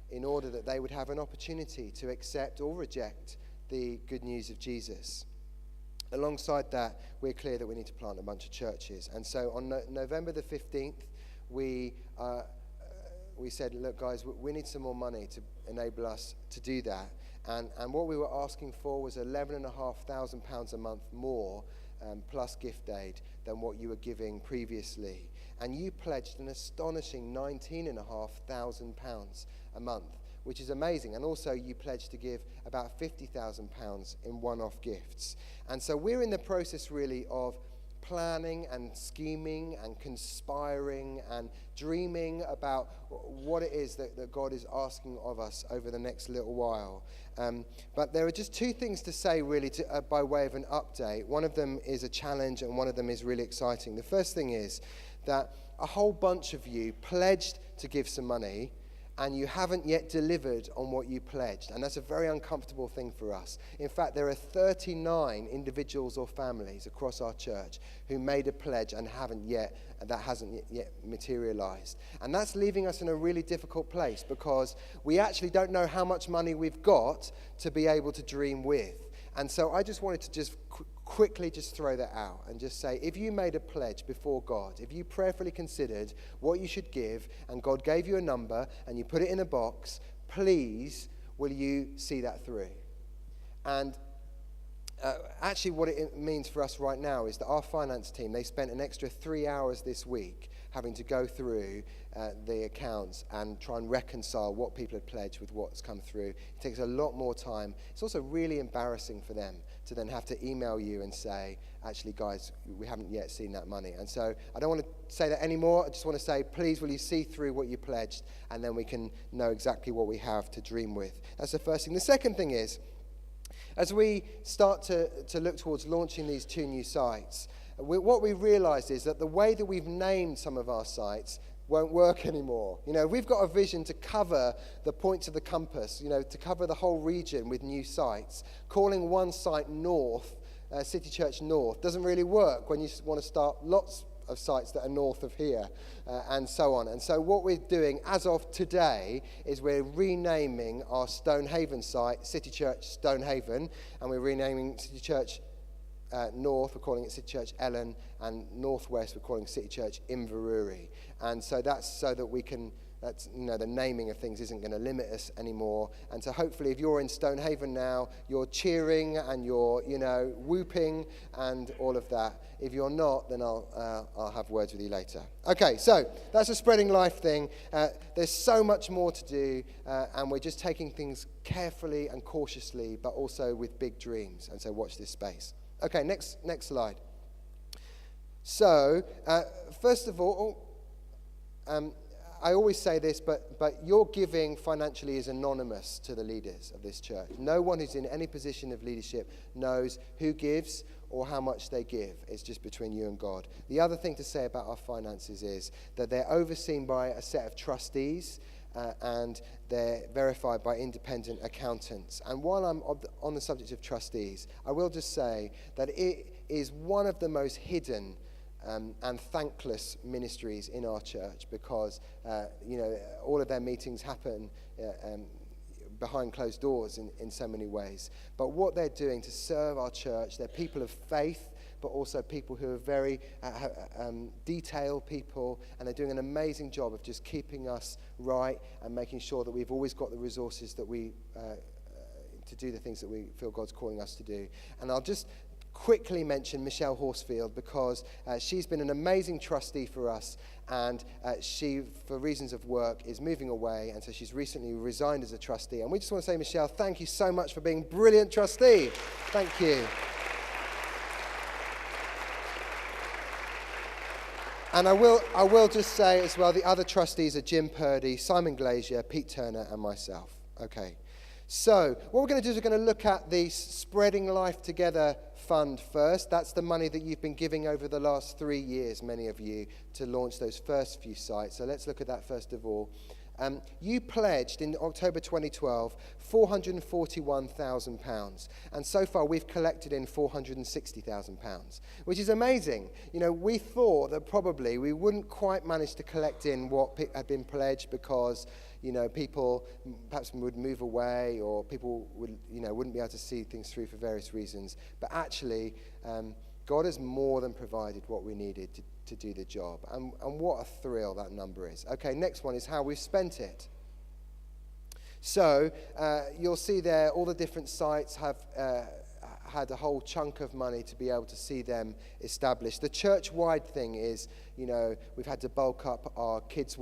in order that they would have an opportunity to accept or reject the good news of Jesus. Alongside that, we're clear that we need to plant a bunch of churches. And so on November the 15th, we said, look, guys, we need some more money to enable us to do that. And what we were asking for was £11,500 a month more plus gift aid than what you were giving previously. And you pledged an astonishing £19,500 a month, which is amazing. And also you pledged to give about £50,000 in one-off gifts. And so we're in the process really of planning and scheming and conspiring and dreaming about what it is that God is asking of us over the next little while. But there are just two things to say really by way of an update. One of them is a challenge and one of them is really exciting. The first thing is that a whole bunch of you pledged to give some money and you haven't yet delivered on what you pledged. And that's a very uncomfortable thing for us. In fact, there are 39 individuals or families across our church who made a pledge and that hasn't yet materialized. And that's leaving us in a really difficult place because we actually don't know how much money we've got to be able to dream with. And so I just wanted to just quickly just throw that out and just say, if you made a pledge before God, if you prayerfully considered what you should give and God gave you a number and you put it in a box, please will you see that through? And actually what it means for us right now is that our finance team, they spent an extra 3 hours this week having to go through the accounts and try and reconcile what people had pledged with what's come through. It takes a lot more time. It's also really embarrassing for them to then have to email you and say, actually, guys, we haven't yet seen that money. And so I don't want to say that anymore. I just want to say, please, will you see through what you pledged? And then we can know exactly what we have to dream with. That's the first thing. The second thing is, as we start to look towards launching these 2 new sites, what we realize is that the way that we've named some of our sites won't work anymore. We've got a vision to cover the points of the compass, to cover the whole region with new sites. Calling one site North, City Church North, doesn't really work when you want to start lots of sites that are north of here, and so on. And so what we're doing as of today is we're renaming our Stonehaven site, City Church Stonehaven, and we're renaming City Church North, we're calling it City Church Ellen, and Northwest, we're calling City Church Inverurie. And so that's so that we can, the naming of things isn't going to limit us anymore. And so hopefully if you're in Stonehaven now, you're cheering and you're, whooping and all of that. If you're not, then I'll have words with you later. Okay, so that's a Spreading Life thing. There's so much more to do, and we're just taking things carefully and cautiously, but also with big dreams. And so watch this space. Okay, next slide. So, first of all, I always say this, but your giving financially is anonymous to the leaders of this church. No one who's in any position of leadership knows who gives or how much they give. It's just between you and God. The other thing to say about our finances is that they're overseen by a set of trustees, and they're verified by independent accountants. And while I'm on the subject of trustees, I will just say that it is one of the most hidden and thankless ministries in our church because, all of their meetings happen behind closed doors in so many ways. But what they're doing to serve our church, they're people of faith, but also people who are very detailed people, and they're doing an amazing job of just keeping us right and making sure that we've always got the resources that we to do the things that we feel God's calling us to do. And I'll just quickly mention Michelle Horsfield because she's been an amazing trustee for us, and she, for reasons of work, is moving away, and so she's recently resigned as a trustee. And we just want to say, Michelle, thank you so much for being a brilliant trustee. Thank you. And I will just say as well, the other trustees are Jim Purdy, Simon Glazier, Pete Turner, and myself. Okay. So what we're going to do is we're going to look at the Spreading Life Together Fund first. That's the money that you've been giving over the last 3 years, many of you, to launch those first few sites. So let's look at that first of all. You pledged in October 2012 £441,000, and so far we've collected in £460,000, which is amazing. We thought that probably we wouldn't quite manage to collect in what had been pledged because people perhaps would move away, or people wouldn't be able to see things through for various reasons. But actually, God has more than provided what we needed to do the job. And what a thrill that number is. Okay, next one is how we've spent it. So you'll see there all the different sites have had a whole chunk of money to be able to see them established. The church-wide thing is, we've had to bulk up our kids'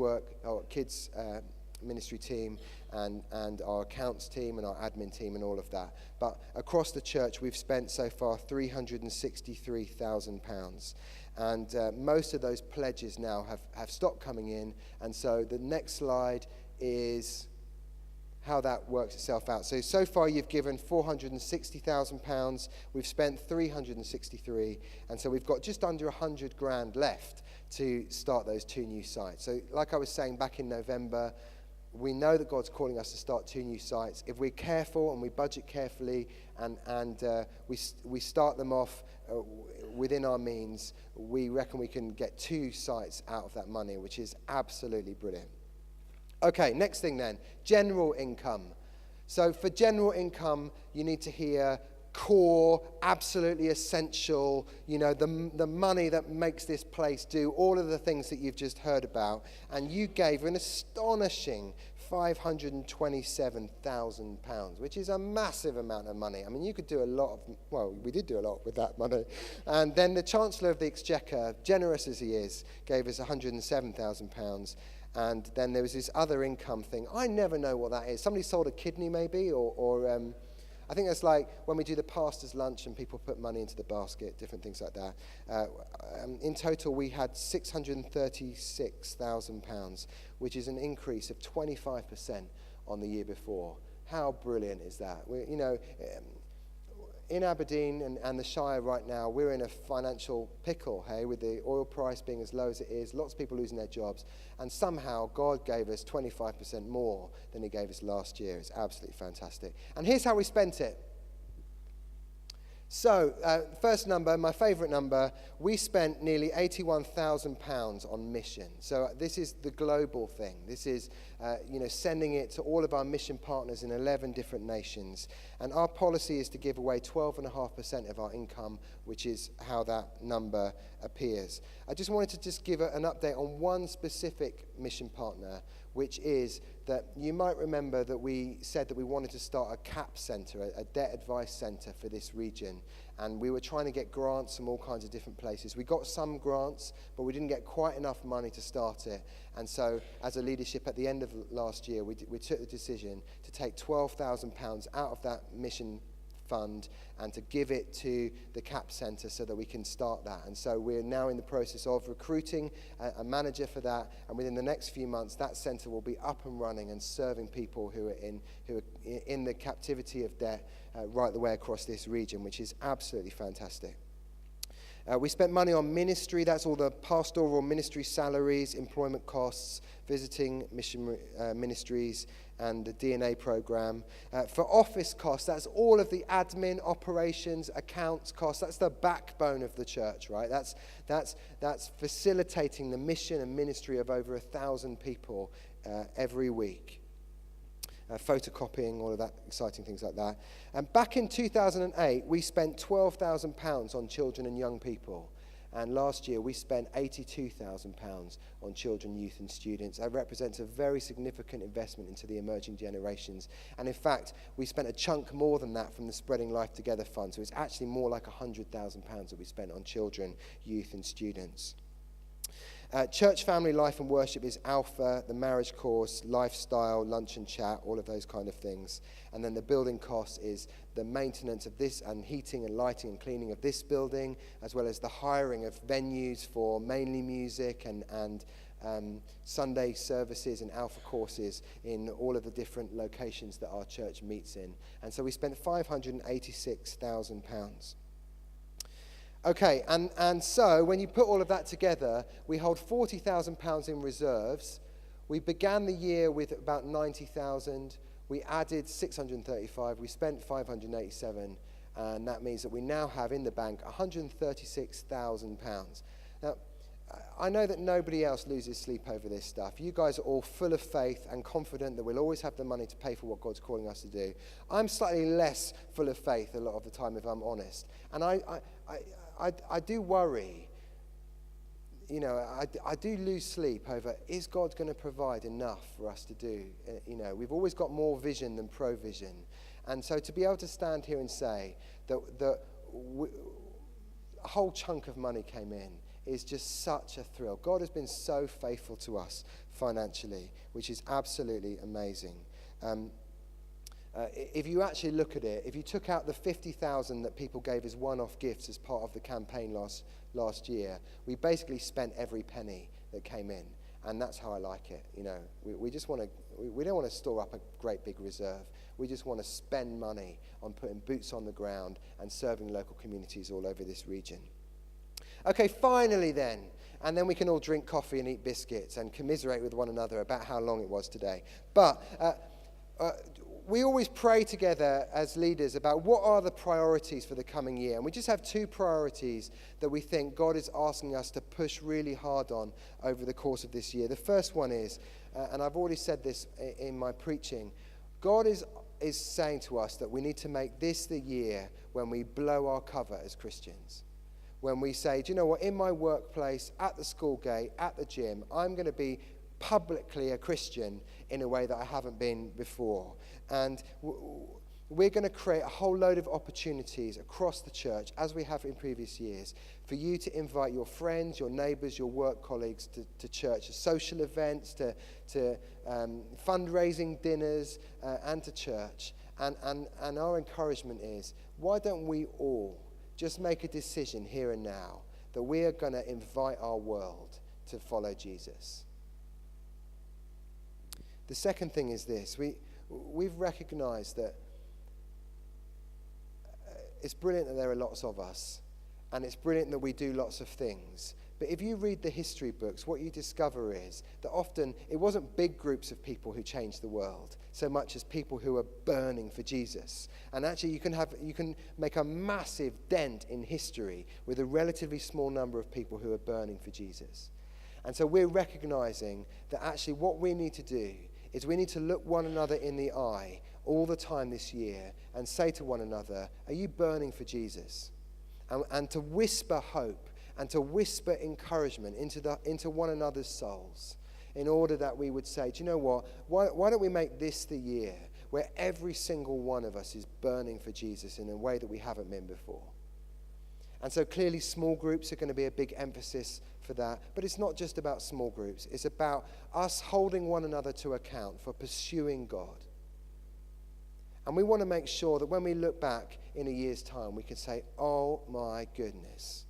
ministry team and our accounts team and our admin team and all of that. But across the church, we've spent so far £363,000. And most of those pledges now have stopped coming in. And so the next slide is how that works itself out. So far you've given £460,000. We've spent 363, and so we've got just under 100 grand left to start those 2 new sites. So like I was saying back in November, we know that God's calling us to start 2 new sites. If we're careful and we budget carefully and we start them off within our means, we reckon we can get 2 sites out of that money, which is absolutely brilliant. Okay, next thing then, general income. So for general income, you need to hear core, absolutely essential, the money that makes this place do all of the things that you've just heard about. And you gave an astonishing £527,000, which is a massive amount of money. I mean, you could do we did do a lot with that money. And then the Chancellor of the Exchequer, generous as he is, gave us £107,000. And then there was this other income thing. I never know what that is. Somebody sold a kidney maybe, or I think that's like when we do the pastor's lunch and people put money into the basket, different things like that. In total, we had £636,000, which is an increase of 25% on the year before. How brilliant is that? In Aberdeen and the Shire right now, we're in a financial pickle, with the oil price being as low as it is, lots of people losing their jobs, and somehow God gave us 25% more than he gave us last year. It's absolutely fantastic. And here's how we spent it. So, first number, my favourite number, we spent nearly £81,000 on mission. So this is the global thing. This is, sending it to all of our mission partners in 11 different nations. And our policy is to give away 12.5% of our income, which is how that number appears. I just wanted to give an update on one specific mission partner, which is that you might remember that we said that we wanted to start a CAP centre, a debt advice centre for this region. And we were trying to get grants from all kinds of different places. We got some grants, but we didn't get quite enough money to start it. And so as a leadership at the end of last year, we took the decision to take £12,000 out of that mission fund and to give it to the CAP Centre so that we can start that. And so we're now in the process of recruiting a manager for that, and within the next few months that centre will be up and running and serving people who are in the captivity of debt right the way across this region, which is absolutely fantastic. We spent money on ministry. That's all the pastoral ministry salaries, employment costs, visiting mission ministries, and the DNA program. For office costs, that's all of the admin, operations, accounts costs. That's the backbone of the church, right? That's facilitating the mission and ministry of over 1,000 people every week. Photocopying, all of that, exciting things like that. And back in 2008, we spent £12,000 on children and young people. And last year, we spent £82,000 on children, youth, and students. That represents a very significant investment into the emerging generations. And in fact, we spent a chunk more than that from the Spreading Life Together Fund. So it's actually more like £100,000 that we spent on children, youth, and students. Church family life and worship is Alpha, the marriage course, lifestyle, lunch and chat, all of those kind of things. And then the building cost is the maintenance of this and heating and lighting and cleaning of this building, as well as the hiring of venues for mainly music and Sunday services and Alpha courses in all of the different locations that our church meets in. And so we spent £586,000. Okay, and so when you put all of that together, we hold £40,000 in reserves. We began the year with about 90,000. We added 635. We spent 587, and that means that we now have in the bank £136,000. Now, I know that nobody else loses sleep over this stuff. You guys are all full of faith and confident that we'll always have the money to pay for what God's calling us to do. I'm slightly less full of faith a lot of the time, if I'm honest. And I do worry, I do lose sleep over, is God going to provide enough for us to do? We've always got more vision than provision. And so to be able to stand here and say that a whole chunk of money came in is just such a thrill. God has been so faithful to us financially, which is absolutely amazing. If you actually look at it, if you took out the 50,000 that people gave as one-off gifts as part of the campaign last year, we basically spent every penny that came in, and that's how I like it. You know, we just want to. We don't want to store up a great big reserve. We just want to spend money on putting boots on the ground and serving local communities all over this region. Okay, finally then, and then we can all drink coffee and eat biscuits and commiserate with one another about how long it was today. But we always pray together as leaders about what are the priorities for the coming year. And we just have two priorities that we think God is asking us to push really hard on over the course of this year. The first one is, and I've already said this in my preaching, God is saying to us that we need to make this the year when we blow our cover as Christians. When we say, do you know what, in my workplace, at the school gate, at the gym, I'm going to be publicly a Christian in a way that I haven't been before. And we're going to create a whole load of opportunities across the church, as we have in previous years, for you to invite your friends, your neighbours, your work colleagues to church, to social events, to fundraising dinners, and to church. And our encouragement is, why don't we all just make a decision here and now that we are going to invite our world to follow Jesus? The second thing is this. We've recognized that it's brilliant that there are lots of us, and it's brilliant that we do lots of things. But if you read the history books, what you discover is that often it wasn't big groups of people who changed the world so much as people who are burning for Jesus. And actually you can make a massive dent in history with a relatively small number of people who are burning for Jesus. And so we're recognizing that actually what we need to do is we need to look one another in the eye all the time this year and say to one another, are you burning for Jesus? And to whisper hope and to whisper encouragement into one another's souls in order that we would say, do you know what, why don't we make this the year where every single one of us is burning for Jesus in a way that we haven't been before? And so clearly small groups are going to be a big emphasis for that. But it's not just about small groups. It's about us holding one another to account for pursuing God. And we want to make sure that when we look back in a year's time, we can say, oh my goodness,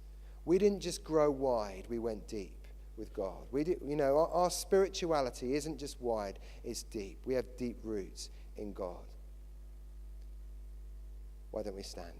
we didn't just grow wide, we went deep with God. Our spirituality isn't just wide, it's deep. We have deep roots in God. Why don't we stand?